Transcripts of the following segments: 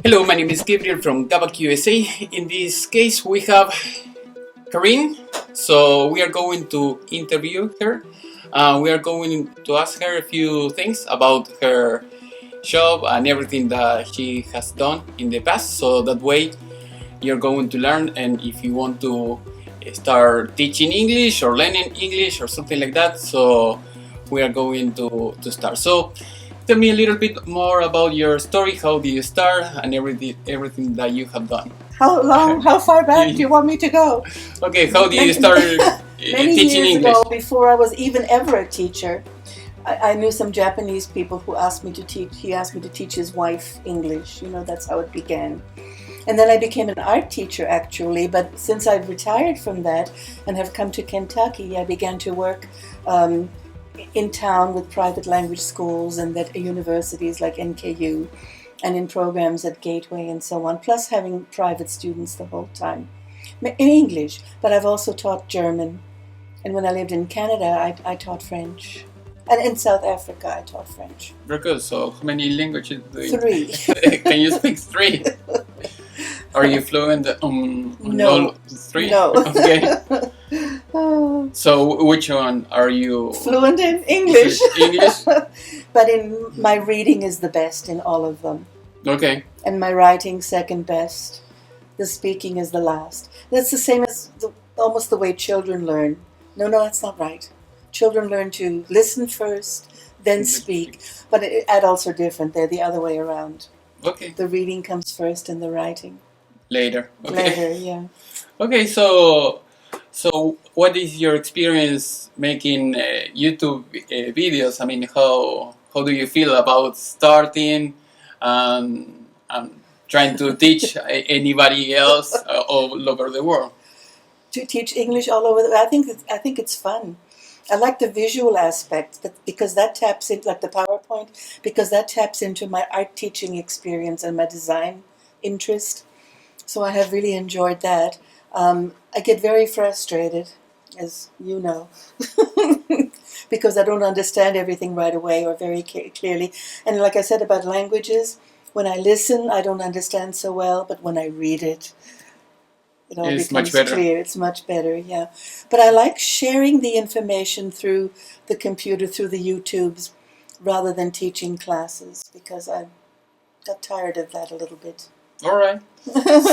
Hello, my name is Gabriel from GabakUSA. In this case, we have Karin. So we are going to interview her. We are going to ask her a few things about her job and everything that she has done in the past. So that way, you're going to learn. And if you want to start teaching English or learning English or something like that, so we are going to start. So tell me a little bit more about your story. How did you start and everything that you have done? How long? How far back do you want me to go? Okay, how did you start Many teaching years English? ago, before I was even ever a teacher, I knew some Japanese people who asked me to teach. He asked me to teach his wife English. You know, that's how it began. And then I became an art teacher, actually. But since I've retired from that and have come to Kentucky, I began to work in town with private language schools and at universities like NKU and in programs at Gateway and so on, plus having private students the whole time in English. But I've also taught German. And when I lived in Canada, I taught French. And in South Africa, I taught French. Very good. So how many languages do you... 3. Can you speak 3? Are you fluent on No. all 3? No. Okay. So which one are you? Fluent in English. English? But in my reading is the best in all of them. Okay. And my writing second best. The speaking is the last. That's the same as almost the way children learn. No, that's not right. Children learn to listen first, then speak. But adults are different. They're the other way around. Okay. The reading comes first and the writing Later. Okay. later, yeah. Okay, so what is your experience making YouTube videos? I mean, how do you feel about starting and trying to teach anybody else all over the world? To teach English all over I think it's fun. I like the visual aspect, but because that taps into, like the PowerPoint, because that taps into my art teaching experience and my design interest. So I have really enjoyed that. I get very frustrated, as you know, because I don't understand everything right away or very clearly. And like I said about languages, when I listen, I don't understand so well, but when I read it, it all It's becomes much better. clear. It's much better, yeah. But I like sharing the information through the computer, through the YouTubes, rather than teaching classes, because I got tired of that a little bit. All right.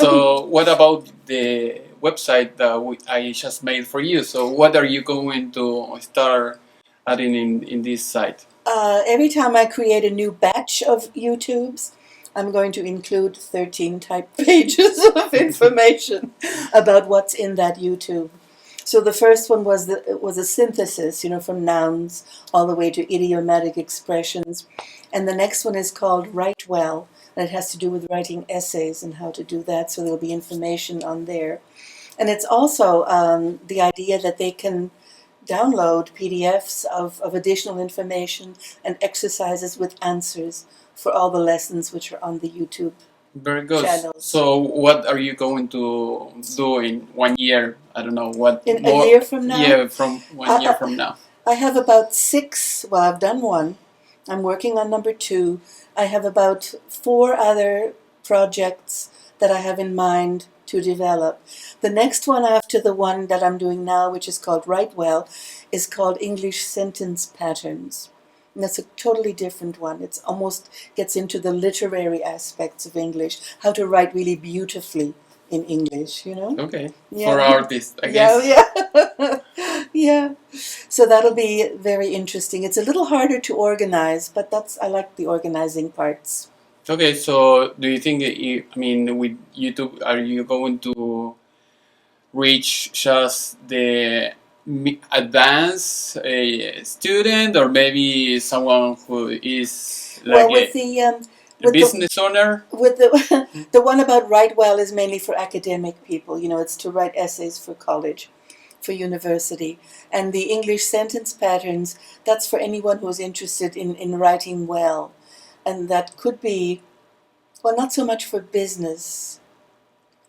So what about the website that I just made for you? So what are you going to start adding in this site? Every time I create a new batch of YouTubes, I'm going to include 13 type pages of information about what's in that YouTube. So the first one was a synthesis, from nouns all the way to idiomatic expressions. And the next one is called Write Well, and it has to do with writing essays and how to do that, so there'll be information on there. And it's also the idea that they can download PDFs of additional information and exercises with answers for all the lessons which are on the YouTube Very good. channels. So what are you going to do in 1 year? I don't know what. In a year from now? Yeah, from 1 year from now. I have about 6, well, I've done 1. I'm working on number 2. I have about 4 other projects that I have in mind to develop. The next one after the one that I'm doing now, which is called Write Well, is called English Sentence Patterns. And that's a totally different one. It's almost gets into the literary aspects of English, how to write really beautifully in English, Okay. Yeah. For artists, I guess. Yeah. Yeah. So that'll be very interesting. It's a little harder to organize, but I like the organizing parts. Okay, so do you think, with YouTube, are you going to reach just the advanced student, or maybe someone who is like a business owner? With the one about Write Well is mainly for academic people. It's to write essays for college, for university. And the English Sentence Patterns, that's for anyone who is interested in writing well. And that could be, well, not so much for business.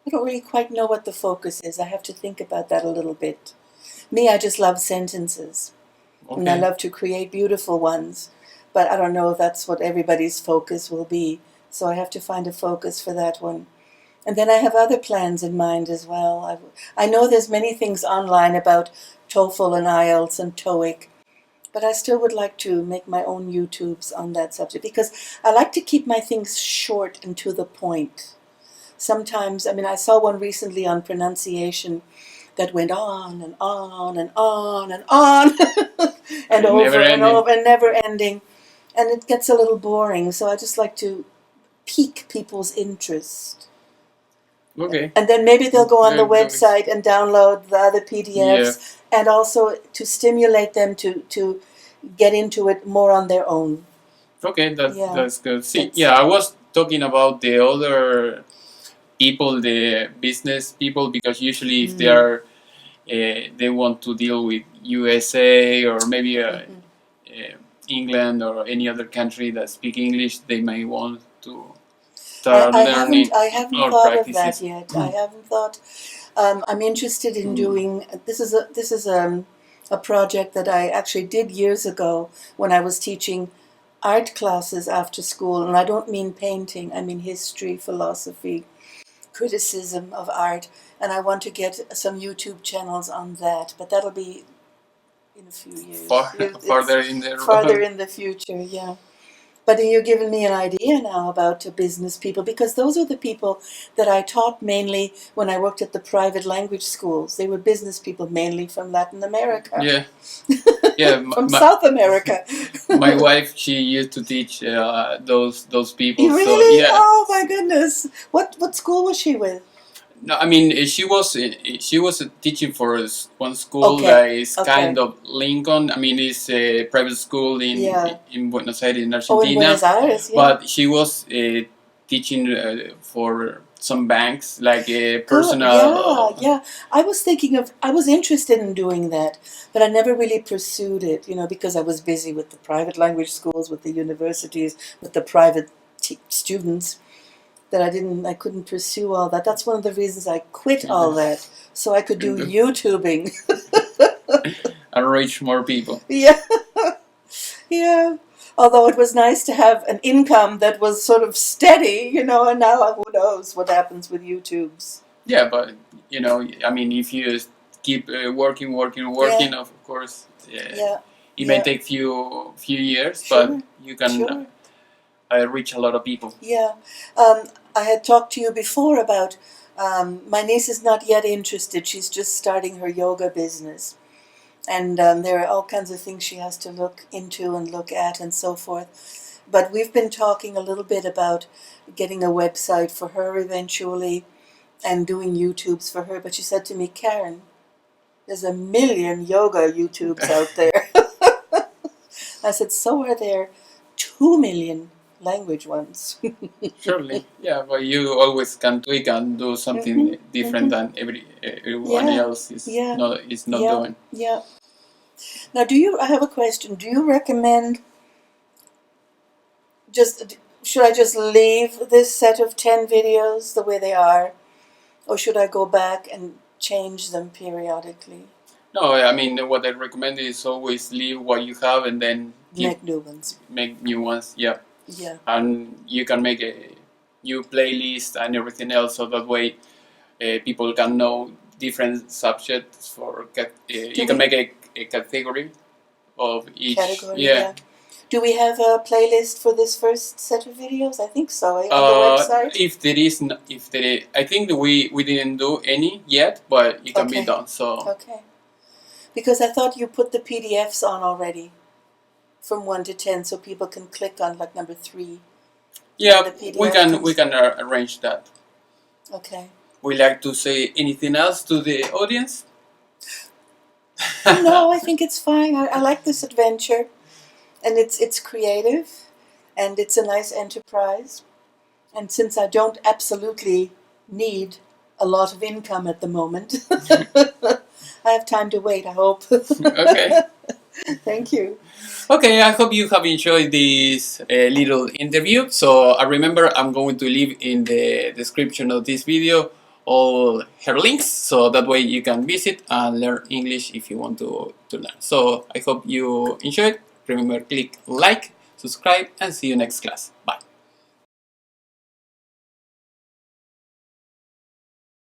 I don't really quite know what the focus is. I have to think about that a little bit. Me, I just love sentences. Okay. And I love to create beautiful ones. But I don't know if that's what everybody's focus will be. So I have to find a focus for that one. And then I have other plans in mind as well. I know there's many things online about TOEFL and IELTS and TOEIC, but I still would like to make my own YouTubes on that subject because I like to keep my things short and to the point. Sometimes, I mean, I saw one recently on pronunciation that went on and on and on and on and over and over and never ending. And it gets a little boring, so I just like to pique people's interest. Okay. And then maybe they'll go on the website and download the other PDFs, and also to stimulate them to get into it more on their own. Okay, that's good. See, I was talking about the other people, the business people, because usually if they are they want to deal with USA or maybe England or any other country that speak English, they may want to start learning. I haven't thought of that yet. I haven't thought. I'm interested in doing. This is a project that I actually did years ago when I was teaching art classes after school, and I don't mean painting. I mean history, philosophy, criticism of art, and I want to get some YouTube channels on that, but that'll be in a few years. Farther in the future, yeah. But you're giving me an idea now about business people, because those are the people that I taught mainly when I worked at the private language schools. They were business people mainly from Latin America. Yeah. Yeah, from South America. My wife, she used to teach those people. Really? So, yeah. Oh my goodness! What school was she with? No, I mean she was teaching for one school that is kind of Lincoln. I mean it's a private school in Buenos Aires, in Argentina. Oh, in Buenos Aires, yeah. But she was teaching for some banks, like a personal. Yeah. I was interested in doing that, but I never really pursued it, because I was busy with the private language schools, with the universities, with the private students, that I couldn't pursue all that. That's one of the reasons I quit all that, so I could do YouTubing. And reach more people. Yeah. Yeah. Although it was nice to have an income that was sort of steady, and now who knows what happens with YouTubes. Yeah, but, I mean, if you keep working, of course, it may take few years, but you can reach a lot of people. Yeah. I had talked to you before about my niece is not yet interested. She's just starting her yoga business. And there are all kinds of things she has to look into and look at and so forth. But we've been talking a little bit about getting a website for her eventually and doing YouTubes for her. But she said to me, Karin, there's 1 million yoga YouTubes out there. I said, so are there 2 million language ones. Surely, yeah, but you always can tweak and do something different than everyone else is not doing. Yeah. Now, I have a question. Do you recommend should I just leave this set of 10 videos the way they are, or should I go back and change them periodically? No, I mean, what I recommend is always leave what you have and then make new ones. Make new ones, yeah. Yeah. And you can make a new playlist and everything else, so that way people can know different subjects for you can make a category of each. Category, yeah. Do we have a playlist for this first set of videos? I think so, on the website? If there is, I think we didn't do any yet, but it can be done. So. Okay. Because I thought you put the PDFs on already, from 1 to 10, so people can click on like number 3. Yeah, we can arrange that. Okay. Would you like to say anything else to the audience? No, I think it's fine. I like this adventure, and it's creative, and it's a nice enterprise. And since I don't absolutely need a lot of income at the moment, I have time to wait, I hope. Okay. Thank you. Okay, I hope you have enjoyed this little interview. So I remember I'm going to leave in the description of this video all her links, so that way you can visit and learn English if you want to learn. So I hope you enjoyed. Remember, click like, subscribe, and see you next class. Bye.